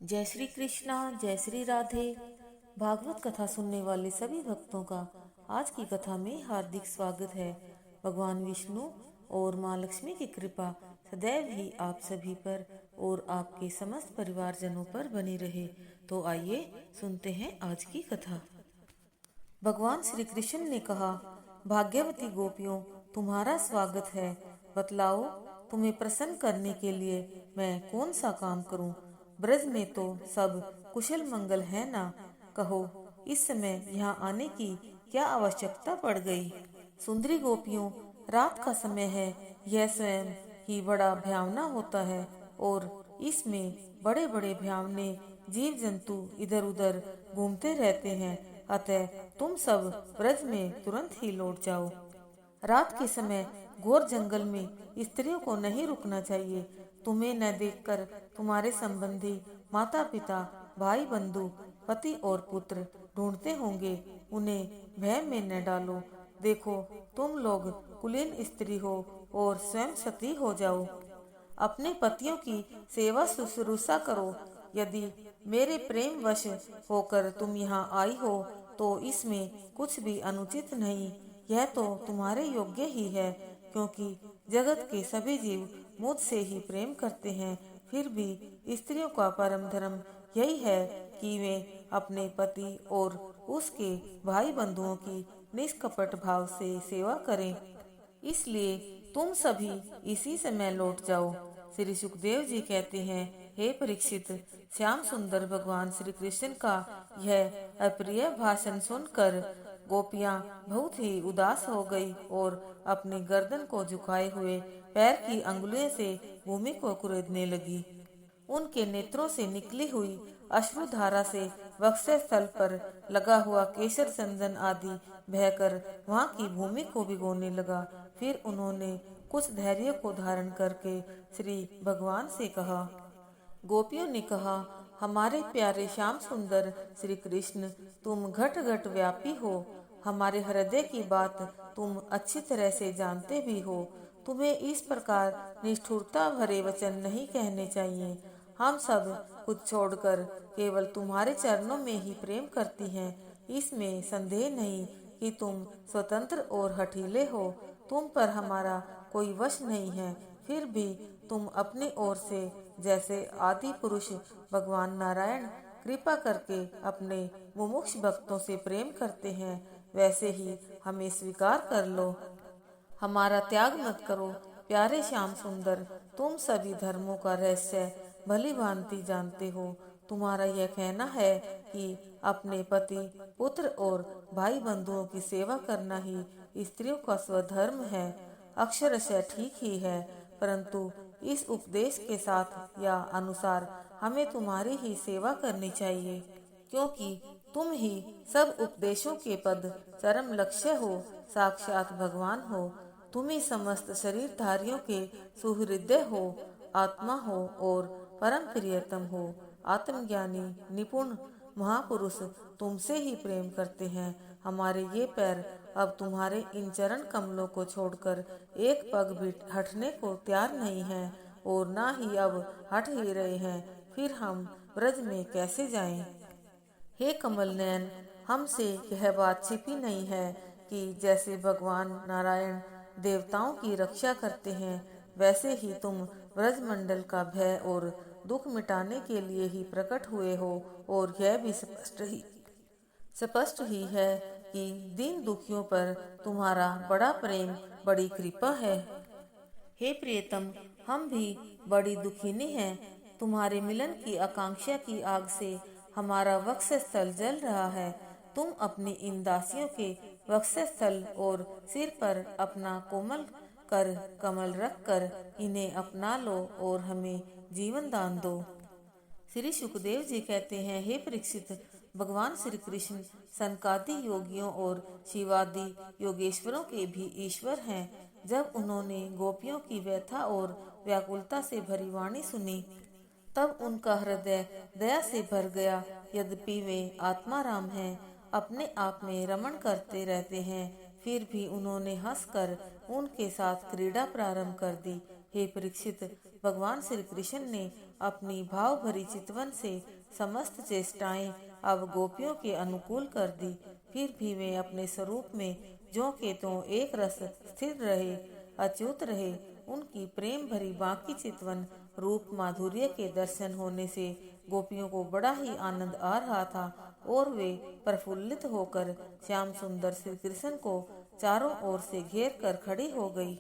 जय श्री कृष्णा, जय श्री राधे। भागवत कथा सुनने वाले सभी भक्तों का आज की कथा में हार्दिक स्वागत है। भगवान विष्णु और माँ लक्ष्मी की कृपा सदैव ही आप सभी पर और आपके समस्त परिवारजनों पर बनी रहे। तो आइए सुनते हैं आज की कथा। भगवान श्री कृष्ण ने कहा, भाग्यवती गोपियों, तुम्हारा स्वागत है। बतलाओ, तुम्हें प्रसन्न करने के लिए मैं कौन सा काम करूं? ब्रज में तो सब कुशल मंगल है ना? कहो, इस समय यहाँ आने की क्या आवश्यकता पड़ गई? सुंदरी गोपियों, रात का समय है, यह स्वयं ही बड़ा भयावना होता है और इसमें बड़े बड़े भयावने जीव जंतु इधर उधर घूमते रहते हैं। अतः तुम सब ब्रज में तुरंत ही लौट जाओ। रात के समय घोर जंगल में स्त्रियों को नहीं रुकना चाहिए। तुम्हें न देखकर तुम्हारे संबंधी, माता पिता, भाई बंधु, पति और पुत्र ढूंढते होंगे। उन्हें भय में न डालो। देखो, तुम लोग कुलीन स्त्री हो और स्वयं सती हो जाओ। अपने पतियों की सेवा शुश्रूषा करो। यदि मेरे प्रेम वश होकर तुम यहाँ आई हो तो इसमें कुछ भी अनुचित नहीं। यह तो तुम्हारे योग्य ही है, क्योंकि जगत के सभी जीव मुझसे ही प्रेम करते हैं। फिर भी स्त्रियों का परम धर्म यही है कि वे अपने पति और उसके भाई बंधुओं की निष्कपट भाव से सेवा करें। इसलिए तुम सभी इसी समय लौट जाओ। श्री सुखदेव जी कहते हैं, हे परीक्षित, श्याम सुंदर भगवान श्री कृष्ण का यह अप्रिय भाषण सुनकर गोपियां बहुत ही उदास हो गई और अपने गर्दन को झुकाए हुए पैर की अंगुलियों से भूमि को कुरेदने लगी। उनके नेत्रों से निकली हुई अश्रुधारा से वक्षस्थल पर लगा हुआ केसर चंदन आदि बहकर वहां की भूमि को भिगोने लगा। फिर उन्होंने कुछ धैर्य को धारण करके श्री भगवान से कहा। गोपियों ने कहा, हमारे प्यारे श्याम सुंदर श्री कृष्ण, तुम घट घट व्यापी हो। हमारे हृदय की बात तुम अच्छी तरह से जानते भी हो। तुम्हें इस प्रकार निष्ठुरता भरे वचन नहीं कहने चाहिए। हम सब कुछ छोड़कर केवल तुम्हारे चरणों में ही प्रेम करती हैं। इसमें संदेह नहीं कि तुम स्वतंत्र और हठीले हो। तुम पर हमारा कोई वश नहीं है। फिर भी तुम अपनी ओर से जैसे आदि पुरुष भगवान नारायण कृपा करके अपने मुमुक्ष भक्तों से प्रेम करते हैं, वैसे ही हमें स्वीकार कर लो। हमारा त्याग मत करो। प्यारे श्याम सुंदर, तुम सभी धर्मों का रहस्य भली भांति जानते हो। तुम्हारा यह कहना है कि अपने पति, पुत्र और भाई बंधुओं की सेवा करना ही स्त्रियों का स्वधर्म है। अक्षरशः ठीक ही है, परंतु इस उपदेश के साथ या अनुसार हमें तुम्हारी ही सेवा करनी चाहिए, क्योंकि तुम ही सब उपदेशों के पद चरम लक्ष्य हो, साक्षात भगवान हो। तुम ही समस्त शरीरधारियों के सुहृदय हो, आत्मा हो और परम प्रियतम हो। आत्मज्ञानी निपुण महापुरुष तुमसे ही प्रेम करते हैं। हमारे ये पैर अब तुम्हारे इन चरण कमलों को छोड़कर एक पग भी हटने को तैयार नहीं हैं और ना ही अब हट ही रहे हैं। फिर हम ब्रज में कैसे जाएं? हे कमल नयन, हमसे यह बात छिपी नहीं है कि जैसे भगवान नारायण देवताओं की रक्षा करते हैं, वैसे ही तुम ब्रजमंडल का भय और दुख मिटाने के लिए ही प्रकट हुए हो। और यह भी स्पष्ट ही है कि दीन दुखियों पर तुम्हारा बड़ा प्रेम, बड़ी कृपा है। हे प्रियतम, हम भी बड़ी दुखिनी हैं। तुम्हारे मिलन की आकांक्षा की आग से हमारा वक्षस्थल जल रहा है। तुम अपनी इन दासियों के वक्षस्थल और सिर पर अपना कोमल कर कमल रख कर इन्हें अपना लो और हमें जीवन दान दो। श्री सुखदेव जी कहते हैं, हे परीक्षित, भगवान श्री कृष्ण सनकादि योगियों और शिवादि योगेश्वरों के भी ईश्वर हैं। जब उन्होंने गोपियों की व्यथा और व्याकुलता से भरी वाणी सुनी, तब उनका हृदय दया से भर गया। यद्यपि वे आत्माराम हैं, अपने आप में रमण करते रहते हैं, फिर भी उन्होंने हंसकर उनके साथ क्रीड़ा प्रारंभ कर दी। हे परीक्षित, भगवान श्री कृष्ण ने अपनी भाव भरी चितवन से समस्त चेष्टाएं अब गोपियों के अनुकूल कर दी। फिर भी वे अपने स्वरूप में ज्यों के त्यों एक रस स्थिर रहे, अच्युत रहे। उनकी प्रेम भरी बांकी चितवन रूप माधुर्य के दर्शन होने से गोपियों को बड़ा ही आनंद आ रहा था और वे प्रफुल्लित होकर श्याम सुंदर श्री कृष्ण को चारों ओर से घेर कर खड़ी हो गई।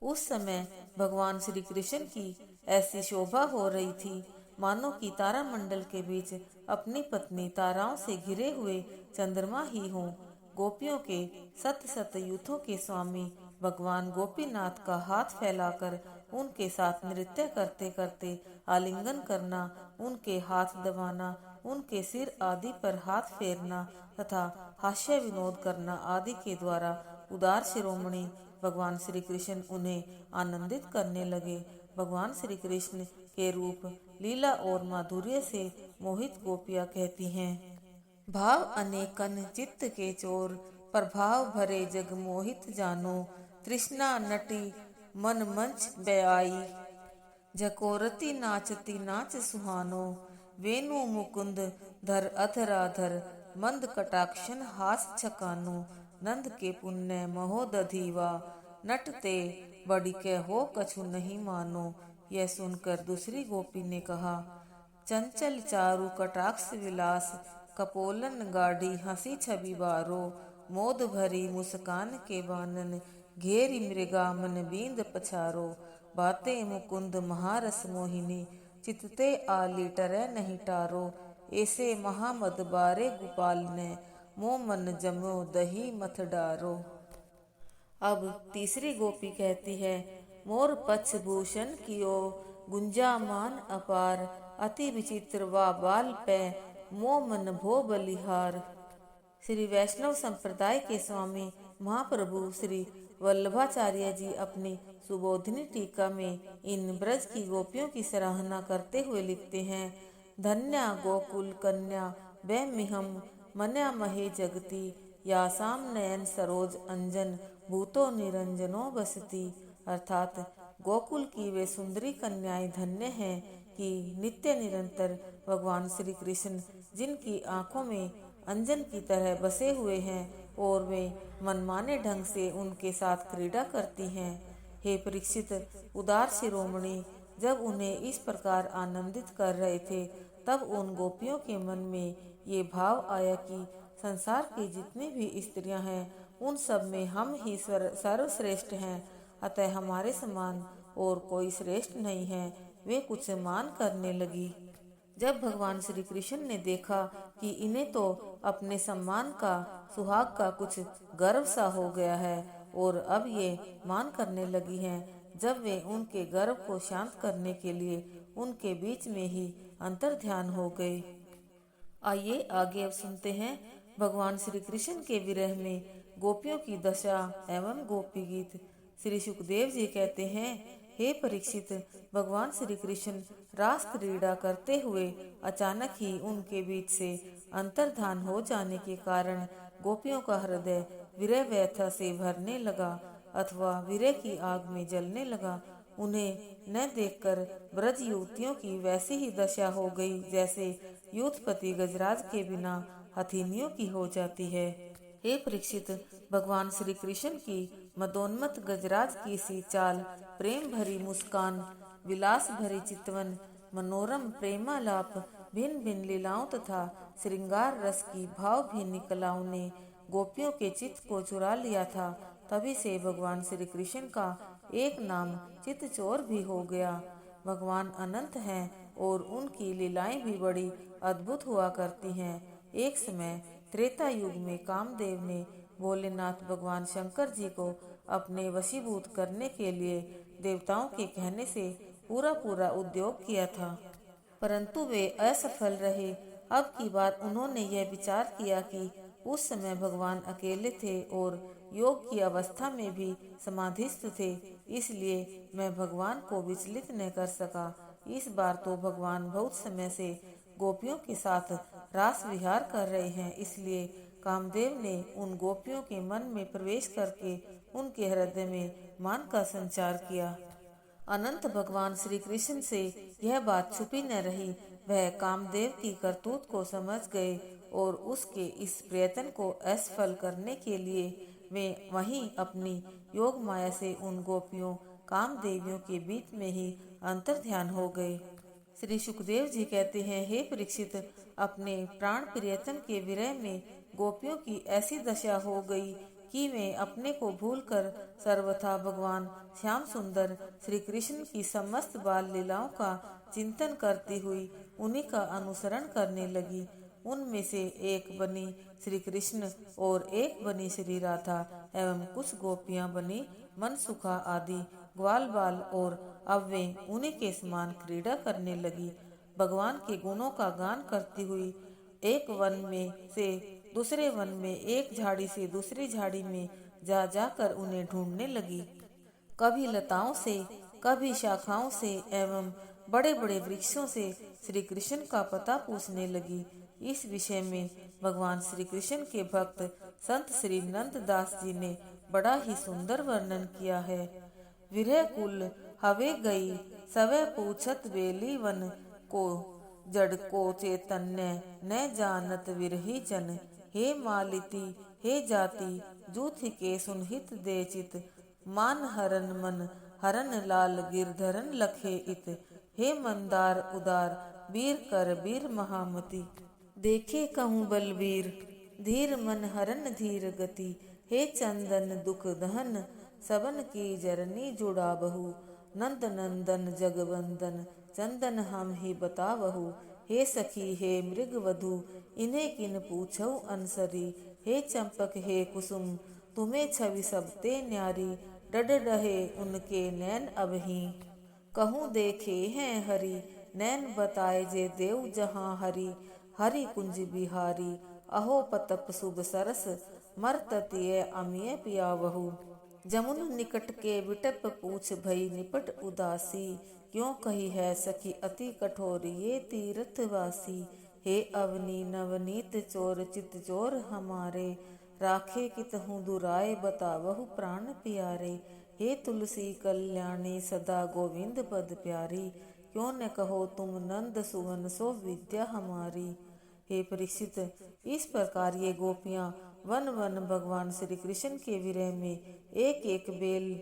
उस समय भगवान श्री कृष्ण की ऐसी शोभा हो रही थी मानो कि तारामंडल के बीच अपनी पत्नी ताराओं से घिरे हुए चंद्रमा ही हों। गोपियों के सत सत यूथों के स्वामी भगवान गोपीनाथ का हाथ फैलाकर उनके साथ नृत्य करते करते आलिंगन करना, उनके हाथ दबाना, उनके सिर आदि पर हाथ फेरना तथा हास्य विनोद करना आदि के द्वारा उदार शिरोमणि भगवान श्री कृष्ण उन्हें आनंदित करने लगे। भगवान श्री कृष्ण के रूप, लीला और माधुर्य से मोहित गोपियां कहती हैं, भाव अनेकन चित्त के चोर, प्रभाव भरे जग मोहित जानो। तृष्णा नटी मन मंच बेआई, जकोरती नाचती नाच सुहानो। वेणु मुकुंद धर अधराधर, मंद कटाक्षन हास छकानो। नंद के पुण्य महोदधीवा, नटते बड़िके हो कछु नहीं मानो। यह सुनकर दूसरी गोपी ने कहा, चंचल चारु कटाक्ष विलास, कपोलन गाढ़ी हंसी छवि बारो। मोद भरी मुस्कान के बानन, घेरी मृगा मन बींद पछारो। बातें मुकुंद महारस मोहिनी, चितते आली टरै नहीं टारो। ऐसे महामद बारे गोपाल ने, मोह मन जमो दही मथ डारो। अब तीसरी गोपी कहती है, मोर पक्ष भूषण कियो, गुंजामान अपार। अति विचित्र वा बाल पै, मोह मन भो बलिहार। श्री वैष्णव संप्रदाय के स्वामी महाप्रभु श्री वल्लभाचार्य जी अपनी सुबोधिनी टीका में इन ब्रज की गोपियों की सराहना करते हुए लिखते हैं, धन्या गोकुल कन्या बैमिहम, मन्या महे जगती। यासाम नयन सरोज अंजन, भूतो निरंजनो बसती। अर्थात गोकुल की वे सुंदरी कन्याएं धन्य हैं कि नित्य निरंतर भगवान श्री कृष्ण जिनकी आंखों में अंजन की तरह बसे हुए हैं और वे मनमाने ढंग से उनके साथ क्रीड़ा करती हैं। हे परीक्षित, उदार शिरोमणि जब उन्हें इस प्रकार आनंदित कर रहे थे तब उन गोपियों के मन में ये भाव आया कि संसार की जितनी भी स्त्रियां हैं उन सब में हम ही सर्वश्रेष्ठ हैं, अतः हमारे समान और कोई श्रेष्ठ नहीं है। वे कुछ मान करने लगी। जब भगवान श्री कृष्ण ने देखा कि इन्हें तो अपने सम्मान का, सुहाग का कुछ गर्व सा हो गया है और अब ये मान करने लगी हैं, जब वे उनके गर्व को शांत करने के लिए उनके बीच में ही अंतर ध्यान हो गए। आइए आगे अब सुनते हैं भगवान श्री कृष्ण के विरह में गोपियों की दशा एवं गोपी गीत। श्री सुखदेव जी कहते हैं, हे परीक्षित, भगवान श्री कृष्ण रास क्रीड़ा करते हुए अचानक ही उनके बीच से अंतर्धान हो जाने के कारण गोपियों का हृदय विरह व्यथा से भरने लगा अथवा विरह की आग में जलने लगा। उन्हें न देखकर ब्रज युवतियों की वैसी ही दशा हो गई जैसे युद्धपति गजराज के बिना हथिनियों की हो जाती है। हे परीक्षित, भगवान श्री कृष्ण की मदोन्मत्त गजराज की सी चाल, प्रेम भरी मुस्कान, विलास भरी चितवन, मनोरम प्रेमालाप, भिन्न भिन्न लीलाओं तथा श्रृंगार रस की भाव भिन्न कलाओं ने गोपियों के चित्त को चुरा लिया था। तभी से भगवान श्री कृष्ण का एक नाम चित्तचोर भी हो गया। भगवान अनंत हैं और उनकी लीलाएं भी बड़ी अद्भुत हुआ करती हैं। एक समय त्रेता युग में कामदेव ने भोलेनाथ भगवान शंकर जी को अपने वशीभूत करने के लिए देवताओं के कहने से पूरा उद्योग किया था, परंतु वे असफल रहे। अब की बार उन्होंने यह विचार किया कि उस समय भगवान अकेले थे और योग की अवस्था में भी समाधिस्थ थे, इसलिए मैं भगवान को विचलित न कर सका। इस बार तो भगवान बहुत समय से गोपियों के साथ रास विहार कर रहे हैं, इसलिए कामदेव ने उन गोपियों के मन में प्रवेश करके उनके हृदय में मान का संचार किया। अनंत भगवान श्री कृष्ण से यह बात छुपी न रही। वह कामदेव की करतूत को समझ गए और उसके इस प्रयत्न को असफल करने के लिए वे वहीं अपनी योग माया से उन गोपियों कामदेवियों के बीच में ही अंतर्ध्यान हो गए। श्री सुखदेव जी कहते हैं, हे परीक्षित, अपने प्राण प्रियतम के विरह में गोपियों की ऐसी दशा हो गई कि मैं अपने को भूलकर सर्वथा भगवान श्याम सुंदर श्री कृष्ण की समस्त बाल लीलाओं का चिंतन करती हुई उन्हीं का अनुसरण करने लगी। उनमें से एक बनी श्री कृष्ण और एक बनी श्री राधा एवं कुछ गोपियां बनी मनसुखा आदि ग्वाल बाल, और अब वे उन्हीं के समान क्रीड़ा करने लगी। भगवान के गुणों का गान करती हुई एक वन में से दूसरे वन में, एक झाड़ी से दूसरी झाड़ी में जा जाकर उन्हें ढूंढने लगी। कभी लताओं से, कभी शाखाओं से एवं बड़े बड़े वृक्षों से श्री कृष्ण का पता पूछने लगी। इस विषय में भगवान श्री कृष्ण के भक्त संत श्री नंद दास जी ने बड़ा ही सुंदर वर्णन किया है। विरह कुल हवे गई सवै पूछत बेली वन को, जड़ को चैतन्य न जानत विरही जन। हे मालिती हे जाति जूथ के सुनहित दे चित, मान हरन मन हरन लाल गिरधरन लखे इत। हे मंदार उदार वीर कर वीर महामति, देखे कहूँ बलबीर धीर मन हरन धीर गति। हे चंदन दुख दहन सबन की जरनी जुड़ा बहू, नंद नंदन जगवंदन चंदन हम ही बतावहु। हे सखी हे मृग वधु इन्हें किन पूछऊ अनसरी। हे चंपक हे कुसुम तुम्हें छवि सबते न्यारी, डड रहे उनके नैन अबहीं कहूँ देखे हैं हरि। नैन बताए जे देव जहाँ हरि, हरि कुंज बिहारी। अहो पतप शुभ सरस मरततिय अमिय पियावहु, जमुन निकट के विटप पूछ भई निपट उदासी। क्यों कही है सखी अति कठोर ये तीर्थवासी। हे अवनी नवनीत चोर चित चोर हमारे, राखे कितहु दुराए बतावहु प्राण प्यारे। हे तुलसी कल्याणी सदा गोविंद पद प्यारी, क्यों न कहो तुम नंद सुवन सो विद्या हमारी। हे परीक्षित, इस प्रकार ये गोपियां वन वन भगवान श्री कृष्ण के विरह में एक एक बेल,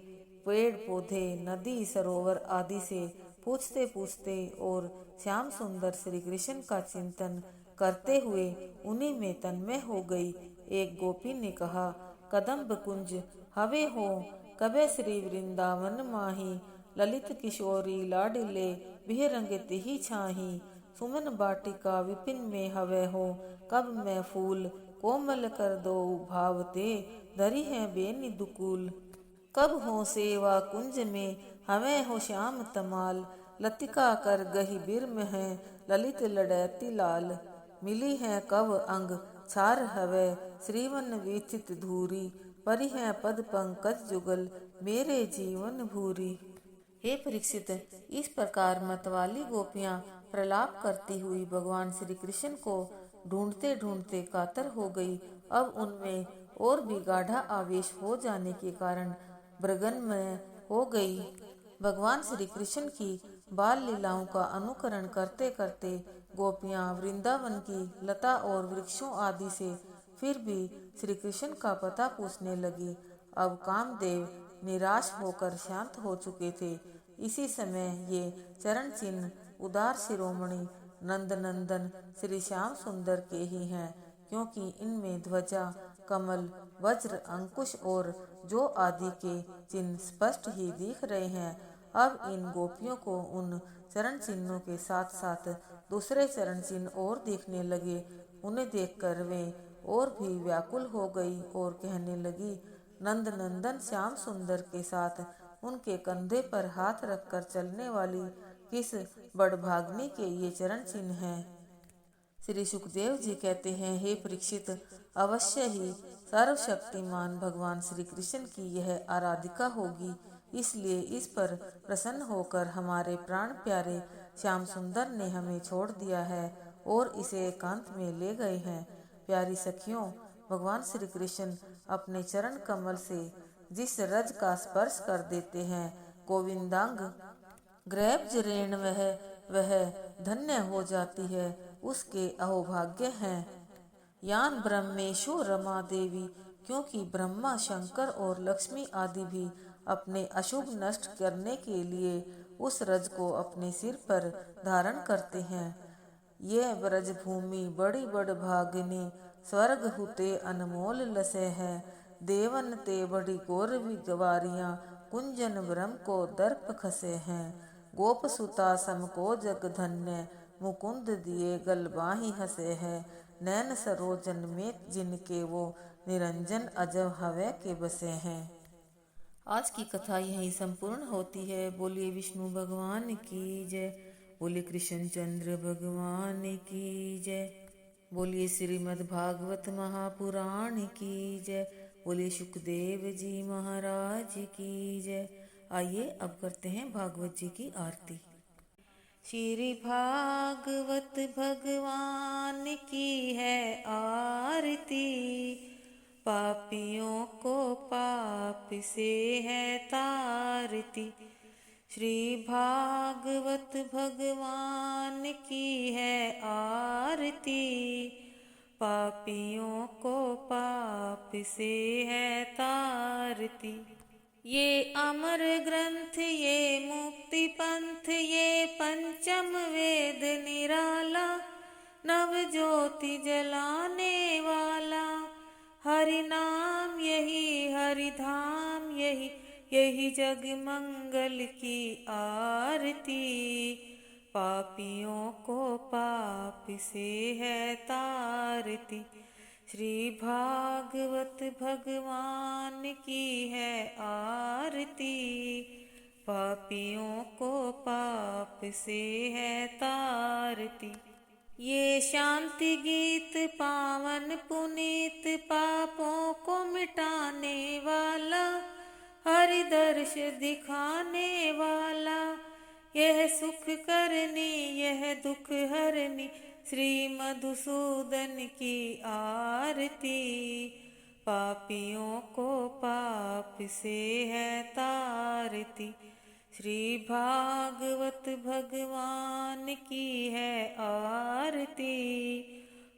पेड़ पौधे, नदी, सरोवर आदि से पूछते पूछते और श्याम सुंदर श्री कृष्ण का चिंतन करते हुए उन्हीं में तन्मय हो गई। एक गोपी ने कहा, कदम्ब कुंज हवे हो कबे श्री वृंदावन माही, ललित किशोरी लाडिले बिहरंग तिहि छाही। सुमन बाटिका विपिन में हवे हो, कब मैं फूल कोमल कर दो भावते, धरी है बेनी दुकूल। कब हो सेवा कुंज में हमें हो श्याम तमाल, लतिका कर गही बिरम है ललित लड़ैती लाल। मिली है कब अंग छार हवे श्रीवन वीचित धूरी, परी है पद पंकज जुगल मेरे जीवन भूरी। हे परीक्षित, इस प्रकार मतवाली गोपियां प्रलाप करती हुई भगवान श्री कृष्ण को ढूंढते ढूंढते कातर हो गई। अब उनमें और भी गाढ़ा आवेश हो जाने के कारण मृगन्मय हो गई। भगवान श्री कृष्ण की बाल लीलाओं का अनुकरण करते करते गोपियां वृंदावन की लता और वृक्षों आदि से फिर भी श्री कृष्ण का पता पूछने लगी। अब कामदेव निराश होकर शांत हो चुके थे। इसी समय ये चरण चिन्ह उदार शिरोमणि नंद नंदन श्री श्याम सुंदर के ही हैं, क्योंकि इनमें ध्वजा, कमल, वज्र, अंकुश और जो आदि के चिन्ह स्पष्ट ही दिख रहे हैं। अब इन गोपियों को उन चरण चिन्हों के साथ साथ दूसरे चरण चिन्ह और दिखने लगे। उन्हें देखकर वे और भी व्याकुल हो गई और कहने लगी, नंद नंदन श्याम सुंदर के साथ उनके कंधे पर हाथ रखकर चलने वाली किस बड़भाग्नि के ये चरण चिन्ह हैं। श्री सुखदेव जी कहते हैं, हे परीक्षित, अवश्य ही सर्वशक्तिमान भगवान श्री कृष्ण की यह आराधिका होगी। इसलिए इस पर प्रसन्न होकर हमारे प्राण प्यारे श्याम सुंदर ने हमें छोड़ दिया है और इसे एकांत में ले गए हैं। प्यारी सखियों, भगवान श्री कृष्ण अपने चरण कमल से जिस रज का स्पर्श कर देते हैं, गोविंदांग ग्रैब्ज ऋण वह धन्य हो जाती है, उसके अहोभाग्य हैं। यान ब्रह्मेशो रमा देवी, क्योंकि ब्रह्मा, शंकर और लक्ष्मी आदि भी अपने अशुभ नष्ट करने के लिए उस रज को अपने सिर पर धारण करते हैं। यह ब्रज भूमि बड़ी बड़ भागनी, स्वर्ग हुते अनमोल लसे है। देवन ते बड़ी गौरवी गवारियां, कुंजन ब्रह्म को दर्प खसे हैं। गोप सुता सम को जग धन्य, मुकुंद दिए गल बाही हसे है। नैन सरोजन में जिनके वो, निरंजन अजब हवे के बसे हैं। आज की कथा यहीं संपूर्ण होती है। बोलिए विष्णु भगवान की जय, बोलिए कृष्णचंद्र भगवान की जय, बोलिए श्रीमद् भागवत महापुराण की जय, बोलिए सुखदेव जी महाराज की जय। आइए अब करते हैं भागवत जी की आरती। श्री भागवत भगवान की है आरती, पापियों को पाप से है तारती। श्री भागवत भगवान की है आरती, पापियों को पाप से है तारती। ये अमर ग्रंथ, ये मुक्ति पंथ, ये पंचम वेद निराला, नव ज्योति जलाने वाला। हरि नाम यही हरि धाम यही, यही जग मंगल की आरती। पापियों को पाप से है तारती। श्री भागवत भगवान की है आरती, पापियों को पाप से है तारती। ये शांति गीत पावन पुनीत, पापों को मिटाने वाला, हरि दर्श दिखाने वाला। यह सुख करनी यह दुख हरनी, श्री मधुसूदन की आरती। पापियों को पाप से है तारती। श्री भागवत भगवान की है आरती,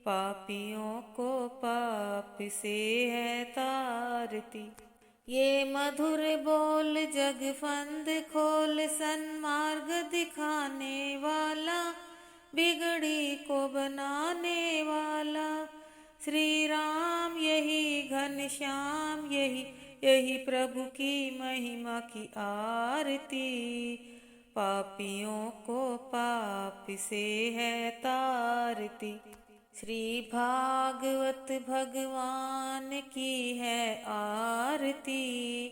पापियों को पाप से है तारती। ये मधुर बोल जग फंद खोल, सन्मार्ग दिखाने वाला, बिगड़ी को बनाने वाला। श्री राम यही घनश्याम यही, यही प्रभु की महिमा की आरती। पापियों को पाप से है तारती। श्री भागवत भगवान की है आरती,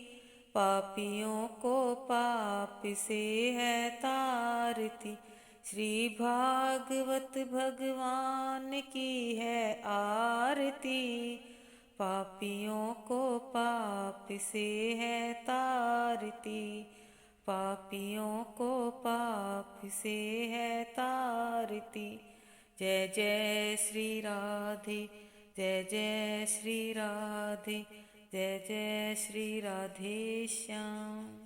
पापियों को पाप से है तारती। श्री भागवत भगवान की है आरती, पापियों को पाप से है तारती। पापियों को पाप से है तारती। जय जय श्री राधे, जय जय श्री राधे, जय जय श्री राधे श्याम।